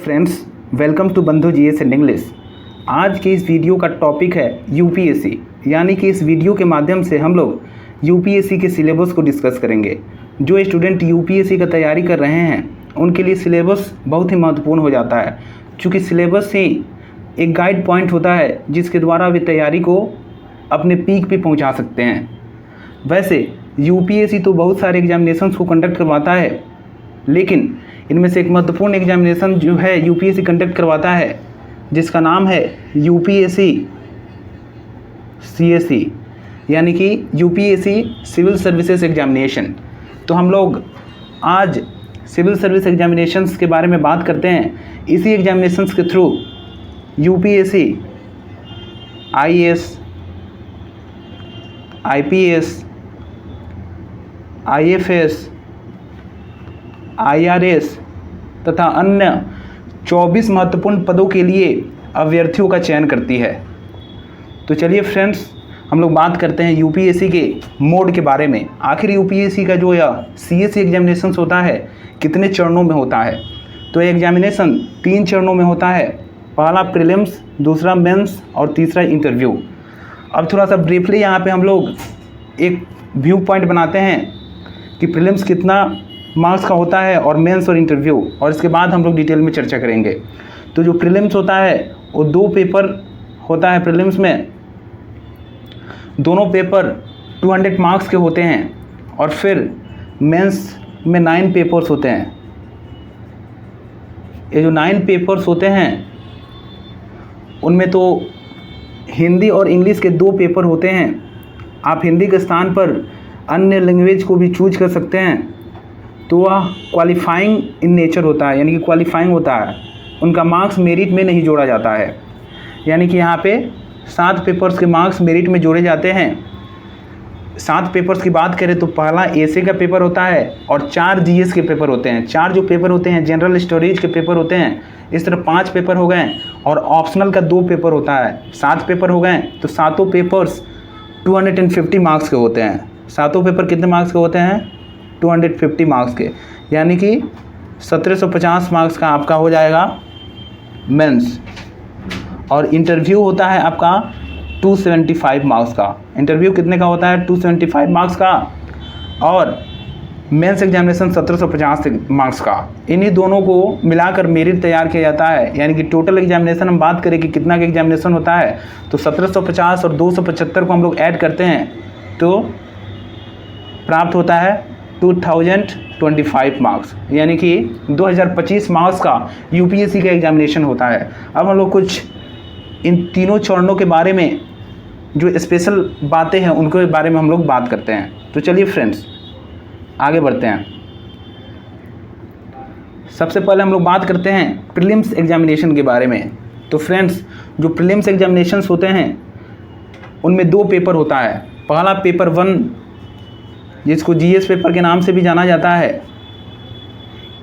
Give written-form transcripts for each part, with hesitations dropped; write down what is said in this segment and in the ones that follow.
Friends, welcome to बंधु GS and English. आज के इस वीडियो का टॉपिक है यूपीएससी, यानी कि इस वीडियो के माध्यम से हम लोग यूपीएससी के सिलेबस को डिस्कस करेंगे। जो स्टूडेंट यूपीएससी का तैयारी कर रहे हैं उनके लिए सिलेबस बहुत ही महत्वपूर्ण हो जाता है, क्योंकि सिलेबस ही एक गाइड पॉइंट होता है जिसके द्वारा वे तैयारी को अपने पीक पे पहुंचा सकते हैं। वैसे यूपीएससी तो बहुत सारे एग्जामिनेशंस को कंडक्ट करवाता है, लेकिन इनमें से एक महत्वपूर्ण एग्जामिनेशन जो है यूपीएससी कंडक्ट करवाता है, जिसका नाम है यूपीएससी सीएसई, यानी कि यूपीएससी सिविल सर्विसेज एग्जामिनेशन। तो हम लोग आज सिविल सर्विस एग्जामिनेशंस के बारे में बात करते हैं। इसी एग्जामिनेशंस के through UPSC IAS, IPS, IFS, IRS तथा अन्य 24 महत्वपूर्ण पदों के लिए अभ्यर्थियों का चयन करती है। तो चलिए फ्रेंड्स, हम लोग बात करते हैं यूपीएससी के मोड के बारे में। आखिर यूपीएससी का जो यह सीएसई एग्जामिनेशन होता है कितने चरणों में होता है? तो एग्जामिनेशन 3 चरणों में होता है। पहला प्रीलिम्स, दूसरा मेंस और तीसरा इंटरव्यू। अब थोड़ा सा ब्रीफली यहाँ पे हम लोग एक व्यू पॉइंट बनाते हैं कि प्रीलिम्स कितना मार्क्स का होता है और मेंस और इंटरव्यू, और इसके बाद हम लोग डिटेल में चर्चा करेंगे। तो जो प्रीलिम्स होता है वो 2 पेपर होता है। प्रीलिम्स में दोनों पेपर 200 मार्क्स के होते हैं, और फिर मेंस में 9 पेपर्स होते हैं। ये जो 9 पेपर्स होते हैं उनमें तो हिंदी और इंग्लिश के 2 पेपर होते हैं। आप हिंदी के स्थान पर अन्य लैंग्वेज को भी चूज कर सकते हैं। तो वह क्वालिफाइंग इन नेचर होता है, यानी कि क्वालिफाइंग होता है, उनका मार्क्स मेरिट में नहीं जोड़ा जाता है। यानी कि यहाँ पे 7 पेपर्स के मार्क्स मेरिट में जोड़े जाते हैं। 7 पेपर्स की बात करें तो पहला एसे का पेपर होता है और 4 जीएस के पेपर होते हैं। 4 जो पेपर होते हैं जनरल स्टोरेज के पेपर होते हैं। इस तरह 5 पेपर हो गए, और ऑप्शनल का 2 पेपर होता है। 7 पेपर हो गए, तो सातों पेपर्स 250 मार्क्स के होते हैं। सातों पेपर कितने मार्क्स के होते हैं? 250 मार्क्स के, यानी कि 1750 मार्क्स का आपका हो जाएगा मेंस। और इंटरव्यू होता है आपका 275 मार्क्स का। इंटरव्यू कितने का होता है? 275 मार्क्स का। और मेंस एग्जामिनेशन 1750 मार्क्स का। इन्हीं दोनों को मिलाकर मेरिट तैयार किया जाता है। यानी कि टोटल एग्जामिनेशन हम बात करें कि कितना का एग्जामिनेशन होता है, तो 1750 और 275 को हम लोग ऐड करते हैं तो प्राप्त होता है 2025 मार्क्स, यानी कि 2025 मार्क्स का यूपीएससी का एग्जामिनेशन होता है। अब हम लोग कुछ इन तीनों चरणों के बारे में जो स्पेशल बातें हैं उनके बारे में हम लोग बात करते हैं। तो चलिए फ्रेंड्स आगे बढ़ते हैं। सबसे पहले हम लोग बात करते हैं प्रीलिम्स एग्जामिनेशन के बारे में। तो फ्रेंड्स, जो प्रीलिम्स एग्जामिनेशंस होते हैं उनमें 2 पेपर होता है। पहला पेपर 1, जिसको जीएस पेपर के नाम से भी जाना जाता है।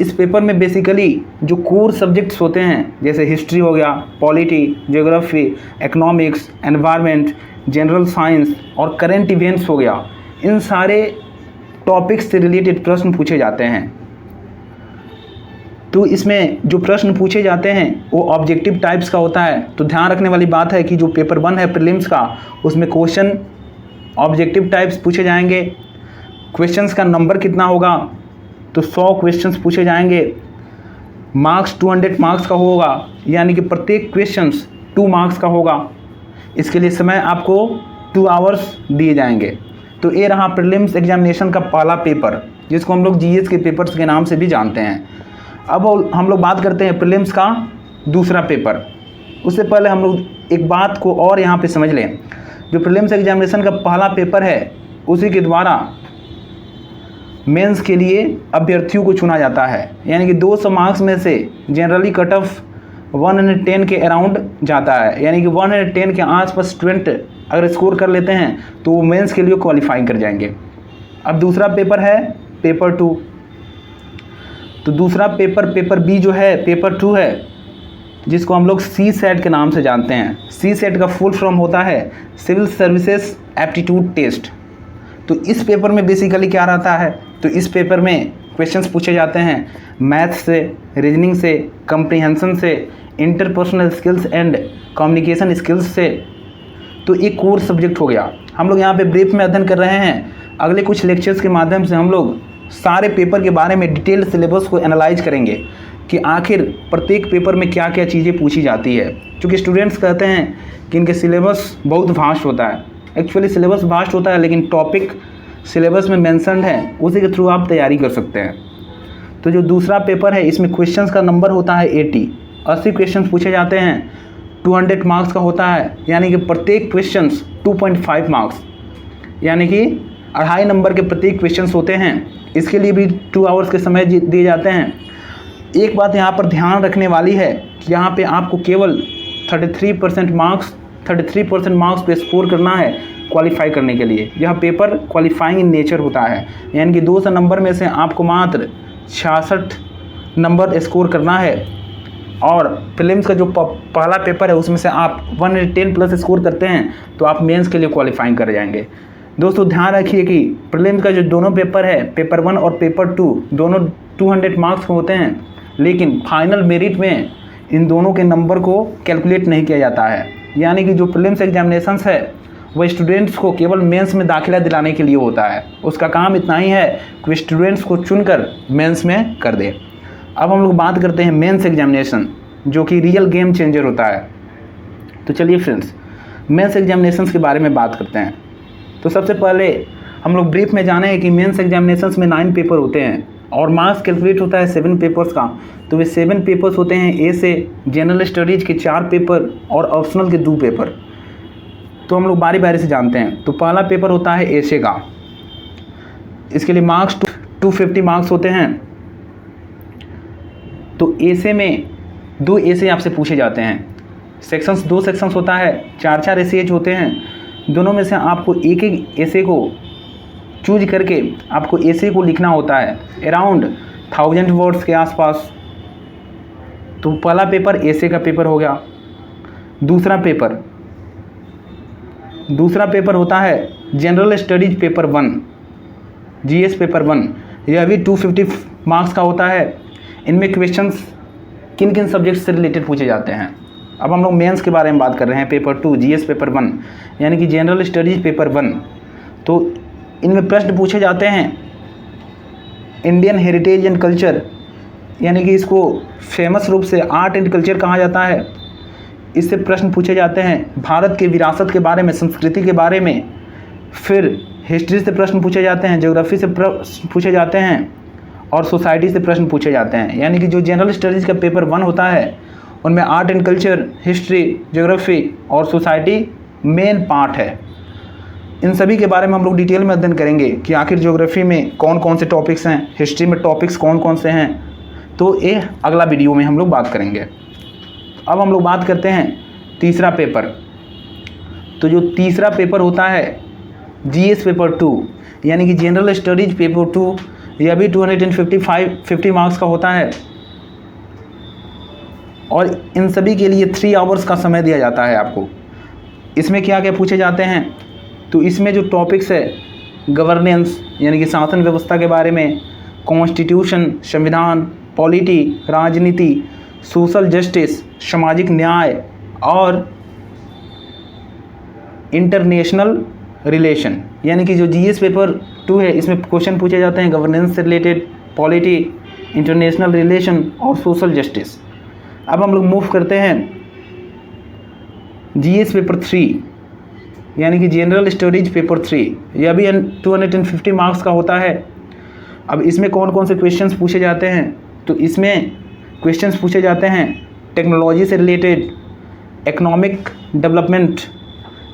इस पेपर में बेसिकली जो कोर सब्जेक्ट्स होते हैं, जैसे हिस्ट्री हो गया, polity, geography, economics, environment, general science और करंट इवेंट्स हो गया, इन सारे टॉपिक्स से रिलेटेड प्रश्न पूछे जाते हैं। तो इसमें जो प्रश्न पूछे जाते हैं वो ऑब्जेक्टिव टाइप्स का होता है। तो ध्यान रखने वाली बात है कि जो पेपर 1 है प्रीलिम्स का, उसमें क्वेश्चन ऑब्जेक्टिव टाइप्स पूछे जाएंगे। क्वेश्चंस का नंबर कितना होगा? तो 100 क्वेश्चंस पूछे जाएंगे। मार्क्स 200 मार्क्स का होगा, यानी कि प्रत्येक क्वेश्चंस 2 मार्क्स का होगा। इसके लिए समय आपको 2 आवर्स दिए जाएंगे। तो ये रहा प्रीलिम्स एग्जामिनेशन का पहला पेपर, जिसको हम लोग जीएस के पेपर्स के नाम से भी जानते हैं। अब हम लोग बात करते हैं प्रीलिम्स का दूसरा पेपर। उससे पहले हम लोग एक बात को और यहाँ पे समझ लें। जो प्रीलिम्स एग्जामिनेशन का पहला पेपर है, उसी के द्वारा मेंस के लिए अभ्यर्थियों को चुना जाता है। यानी कि 200 मार्क्स में से जनरली कट ऑफ 110 के अराउंड जाता है। यानी कि 110 के आसपास स्टूडेंट अगर स्कोर कर लेते हैं तो वो मेंस के लिए क्वालिफाइंग कर जाएंगे। अब दूसरा पेपर है पेपर 2। तो दूसरा पेपर बी जो है पेपर 2 है, जिसको हम लोग सी सेट के नाम से जानते हैं। सी सेट का फुल फॉर्म होता है सिविल सर्विसेज एप्टीट्यूड टेस्ट। तो इस पेपर में बेसिकली क्या रहता है? तो इस पेपर में क्वेश्चंस पूछे जाते हैं मैथ से, रीजनिंग से, कंप्रीहेंशन से, interpersonal skills and communication skills से। तो एक कोर सब्जेक्ट हो गया। हम लोग यहाँ पे ब्रीफ में अध्ययन कर रहे हैं। अगले कुछ लेक्चर्स के माध्यम से हम लोग सारे पेपर के बारे में डिटेल सिलेबस को एनालाइज करेंगे कि आखिर प्रत्येक पेपर में क्या क्या चीज़ें पूछी जाती है। क्योंकि स्टूडेंट्स कहते हैं कि इनके सिलेबस बहुत वास्ट होता है। एक्चुअली सिलेबस वास्ट होता है, लेकिन टॉपिक सिलेबस में मेंशन्ड है, उसी के थ्रू आप तैयारी कर सकते हैं। तो जो दूसरा पेपर है इसमें क्वेश्चंस का नंबर होता है 80 क्वेश्चंस पूछे जाते हैं। 200 मार्क्स का होता है, यानी कि प्रत्येक क्वेश्चंस 2.5 मार्क्स, यानी कि 2.5 नंबर के प्रत्येक क्वेश्चंस होते हैं। इसके लिए भी 2 आवर्स के समय दिए जाते हैं। एक बात यहाँ पर ध्यान रखने वाली है कि यहाँ पे आपको केवल 33% मार्क्स पे स्कोर करना है क्वालिफाई करने के लिए। यह पेपर क्वालिफाइंग इन नेचर होता है, यानी कि 200 नंबर में से आपको मात्र 66 नंबर स्कोर करना है। और प्रीलिम्स का जो पहला पेपर है उसमें से आप 110 प्लस स्कोर करते हैं तो आप मेंस के लिए क्वालिफाइंग कर जाएंगे। दोस्तों ध्यान रखिए कि प्रीलिम्स का जो दोनों पेपर है, पेपर 1 और पेपर 2, दोनों 200 मार्क्स के होते हैं, लेकिन फाइनल मेरिट में इन दोनों के नंबर को कैलकुलेट नहीं किया जाता है। यानी कि जो प्रीलिम्स एग्जामिनेशंस है वह स्टूडेंट्स को केवल मेंस में दाखिला दिलाने के लिए होता है। उसका काम इतना ही है कि स्टूडेंट्स को चुनकर मेंस में कर दे। अब हम लोग बात करते हैं मेंस एग्जामिनेशन, जो कि रियल गेम चेंजर होता है। तो चलिए फ्रेंड्स, मेंस एग्जामिनेशंस के बारे में बात करते हैं। तो सबसे पहले हम लोग ब्रीफ में जाने हैं कि मेंस एग्जामिनेशंस में 9 पेपर होते हैं और मार्क्स कैलकुलेट होता है 7 पेपर्स का। तो वे 7 पेपर्स होते हैं ए से, जनरल स्टडीज़ के 4 पेपर और ऑप्शनल के 2 पेपर। तो हम लोग बारी बारी से जानते हैं। तो पहला पेपर होता है एसे का। इसके लिए मार्क्स 250 मार्क्स होते हैं। तो एसे में 2 एसे आपसे पूछे जाते हैं। सेक्शंस 2 सेक्शंस होता है, 4 एसेज होते हैं। दोनों में से आपको एक एक एसे को चूज करके आपको एसे को लिखना होता है अराउंड 1000 वर्ड्स के आसपास। तो पहला पेपर एसे का पेपर हो गया। दूसरा पेपर होता है general studies paper 1, GS paper 1। यह भी 250 मार्क्स का होता है। इनमें क्वेश्चंस किन किन सब्जेक्ट से रिलेटेड पूछे जाते हैं। अब हम लोग मेंस के बारे में बात कर रहे हैं, पेपर 2 जीएस पेपर 1, यानी कि जनरल स्टडीज पेपर 1। तो इनमें प्रश्न पूछे जाते हैं इंडियन हेरिटेज एंड कल्चर, यानी कि इसको फेमस रूप से आर्ट एंड कल्चर कहा जाता है। इससे प्रश्न पूछे जाते हैं भारत के विरासत के बारे में, संस्कृति के बारे में। फिर हिस्ट्री से प्रश्न पूछे जाते हैं, ज्योग्राफी से प्रश्न पूछे जाते हैं और सोसाइटी से प्रश्न पूछे जाते हैं। यानी कि जो जनरल स्टडीज़ का पेपर 1 होता है उनमें art and culture, history, geography और सोसाइटी मेन पार्ट है। इन सभी के बारे में हम लोग डिटेल में अध्ययन करेंगे कि आखिर ज्योग्राफी में कौन कौन से टॉपिक्स हैं, हिस्ट्री में टॉपिक्स कौन कौन से हैं। तो ये अगला वीडियो में हम लोग बात करेंगे। अब हम लोग बात करते हैं तीसरा पेपर। तो जो तीसरा पेपर होता है जीएस पेपर 2, यानी कि जनरल स्टडीज पेपर 2, यह भी 250 मार्क्स का होता है और इन सभी के लिए 3 आवर्स का समय दिया जाता है आपको। इसमें क्या क्या पूछे जाते हैं, तो इसमें जो टॉपिक्स है गवर्नेंस, यानी कि शासन व्यवस्था के बारे में, कॉन्स्टिट्यूशन, संविधान, पॉलिटी, राजनीति, सोशल जस्टिस, सामाजिक न्याय और इंटरनेशनल रिलेशन। यानी कि जो जीएस पेपर 2 है इसमें क्वेश्चन पूछे जाते हैं गवर्नेंस से रिलेटेड, पॉलिटी, इंटरनेशनल रिलेशन और सोशल जस्टिस। अब हम लोग मूव करते हैं जीएस पेपर 3, यानी कि जनरल स्टडीज पेपर 3। यह भी 250 मार्क्स का होता है। अब इसमें कौन कौन से क्वेश्चंस पूछे जाते हैं, तो इसमें क्वेश्चंस पूछे जाते हैं टेक्नोलॉजी से रिलेटेड, इकोनॉमिक डेवलपमेंट,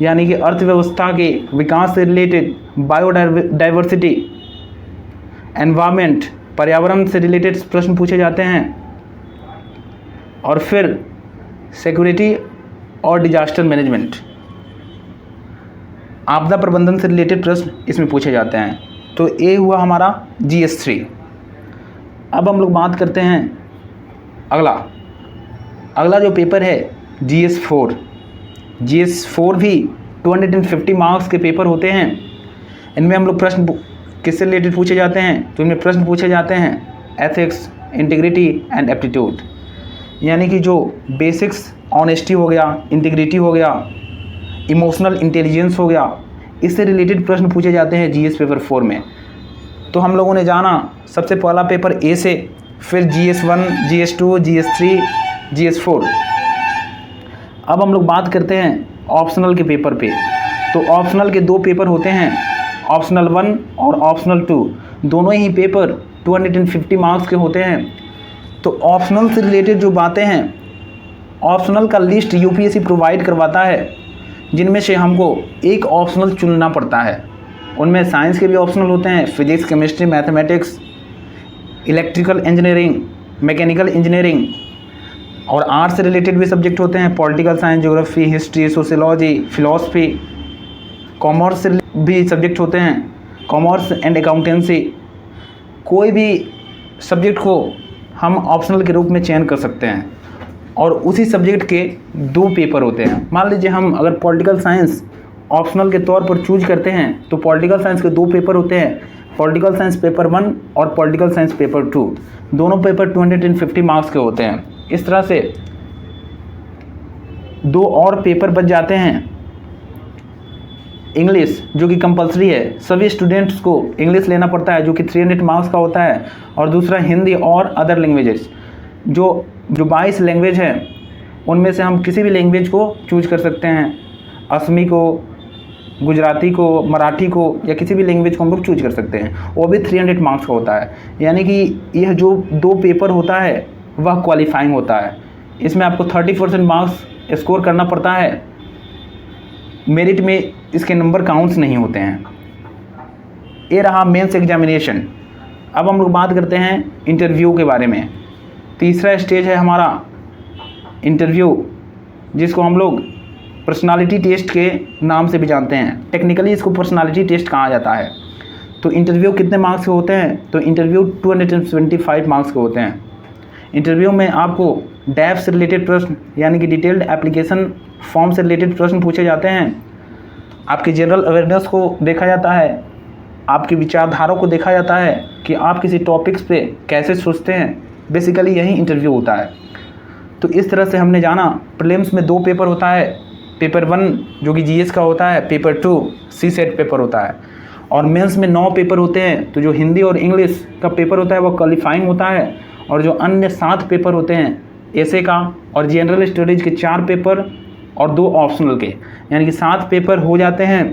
यानी कि अर्थव्यवस्था के विकास से रिलेटेड, बायोडाइवर्सिटी, एनवायरनमेंट, पर्यावरण से रिलेटेड प्रश्न पूछे जाते हैं और फिर सिक्योरिटी और डिजास्टर मैनेजमेंट, आपदा प्रबंधन से रिलेटेड प्रश्न इसमें पूछे जाते हैं। तो ये हुआ हमारा जीएस 3। अब हम लोग बात करते हैं अगला जो पेपर है जीएस 4। जीएस 4 भी 250 मार्क्स के पेपर होते हैं। इनमें हम लोग प्रश्न किससे रिलेटेड पूछे जाते हैं? तो इनमें प्रश्न पूछे जाते हैं एथिक्स, इंटीग्रिटी एंड एप्टीट्यूड, यानी कि जो बेसिक्स ऑनेस्टी हो गया, इंटीग्रिटी हो गया, इमोशनल इंटेलिजेंस हो गया, इससे रिलेटेड प्रश्न पूछे जाते हैं जीएस पेपर 4 में। तो हम लोगों ने जाना सबसे पहला पेपर ए से, फिर GS1, GS2, GS3, GS4। अब हम लोग बात करते हैं ऑप्शनल के पेपर पे। तो ऑप्शनल के 2 पेपर होते हैं, ऑप्शनल 1 और ऑप्शनल 2। दोनों ही पेपर 250 मार्क्स के होते हैं। तो ऑप्शनल से रिलेटेड जो बातें हैं, ऑप्शनल का लिस्ट यूपीएससी प्रोवाइड करवाता है, जिनमें से हमको एक ऑप्शनल चुनना पड़ता है। उनमें साइंस के भी ऑप्शनल होते हैं, physics, chemistry, mathematics, electrical engineering, mechanical engineering, और आर्ट्स से रिलेटेड भी सब्जेक्ट होते हैं, political science, geography, history, sociology, philosophy. Commerce से भी सब्जेक्ट होते हैं, कॉमर्स एंड अकाउंटेंसी। कोई भी सब्जेक्ट को हम ऑप्शनल के रूप में चयन कर सकते हैं, और उसी सब्जेक्ट के 2 पेपर होते हैं। मान लीजिए हम अगर पॉलिटिकल साइंस ऑप्शनल के तौर पर चूज करते हैं, तो पॉलिटिकल साइंस के 2 पेपर होते हैं, पॉलिटिकल साइंस पेपर 1 और पॉलिटिकल साइंस पेपर 2। दोनों पेपर 250 मार्क्स के होते हैं। इस तरह से 2 और पेपर बच जाते हैं। इंग्लिश, जो कि कंपलसरी है, सभी स्टूडेंट्स को इंग्लिश लेना पड़ता है, जो कि 300 मार्क्स का होता है। और दूसरा हिंदी और अदर लैंग्वेजेस, जो 22 लैंग्वेज हैं, उनमें से हम किसी भी लैंग्वेज को चूज कर सकते हैं। असमी को, गुजराती को, मराठी को, या किसी भी लैंग्वेज को हम लोग चूज कर सकते हैं। वो भी 300 मार्क्स का होता है। यानी कि यह जो 2 पेपर होता है वह क्वालिफाइंग होता है। इसमें आपको 30% मार्क्स स्कोर करना पड़ता है। मेरिट में इसके नंबर काउंट्स नहीं होते हैं। ये रहा मेंस एग्जामिनेशन। अब हम लोग बात करते हैं इंटरव्यू के बारे में। तीसरा स्टेज है हमारा इंटरव्यू, जिसको हम लोग पर्सनालिटी टेस्ट के नाम से भी जानते हैं। टेक्निकली इसको पर्सनालिटी टेस्ट कहा जाता है। तो इंटरव्यू कितने मार्क्स के होते हैं? तो इंटरव्यू 275 मार्क्स के होते हैं। इंटरव्यू में आपको डैफ से रिलेटेड प्रश्न, यानी कि डिटेल्ड एप्लीकेशन फॉर्म से रिलेटेड प्रश्न पूछे जाते हैं। आपकी जनरल अवेयरनेस को देखा जाता है, आपकी विचारधारा को देखा जाता है कि आप किसी टॉपिक्स पे कैसे सोचते हैं। बेसिकली यही इंटरव्यू होता है। तो इस तरह से हमने जाना प्रीलिम्स में 2 पेपर होता है, पेपर 1 जो कि जीएस का होता है, पेपर 2 सीसेट पेपर होता है, और मेंस में 9 पेपर होते हैं। तो जो हिंदी और इंग्लिश का पेपर होता है वो क्वालिफाइंग होता है, और जो अन्य 7 पेपर होते हैं एसे का और जनरल स्टडीज़ के 4 पेपर और 2 ऑप्शनल के, यानी कि 7 पेपर हो जाते हैं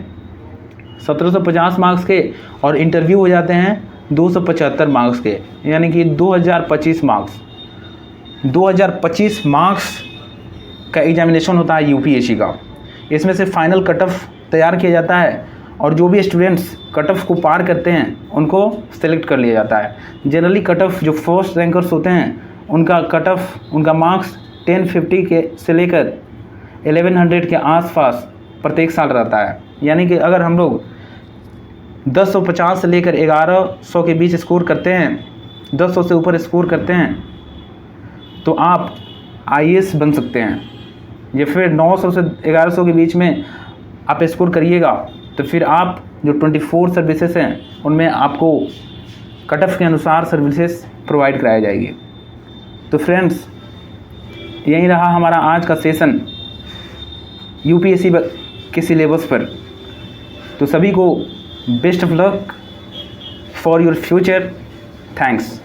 1750 मार्क्स के, और इंटरव्यू हो जाते हैं 275 मार्क्स के, यानी कि 2025 मार्क्स। 2025 मार्क्स का एग्जामिनेशन होता है यूपीएससी का। इसमें से फाइनल कट ऑफ तैयार किया जाता है, और जो भी स्टूडेंट्स कट ऑफ को पार करते हैं उनको सेलेक्ट कर लिया जाता है। जनरली कट ऑफ जो फर्स्ट रैंकर्स होते हैं उनका कट ऑफ, उनका मार्क्स 1050 के से लेकर 1100 के आसपास प्रत्येक साल रहता है। यानी कि अगर हम लोग 1050 से लेकर 1100 के बीच स्कोर करते हैं, 1100 से ऊपर स्कोर करते हैं, तो आप आईएएस बन सकते हैं। या फिर 900 से 1100 के बीच में आप स्कोर करिएगा, तो फिर आप जो 24 सर्विसेज हैं उनमें आपको कट ऑफ के अनुसार सर्विसेज प्रोवाइड कराई जाएगी। तो फ्रेंड्स, यही रहा हमारा आज का सेशन यूपीएससी के सिलेबस पर। तो सभी को best of luck for your future. Thanks.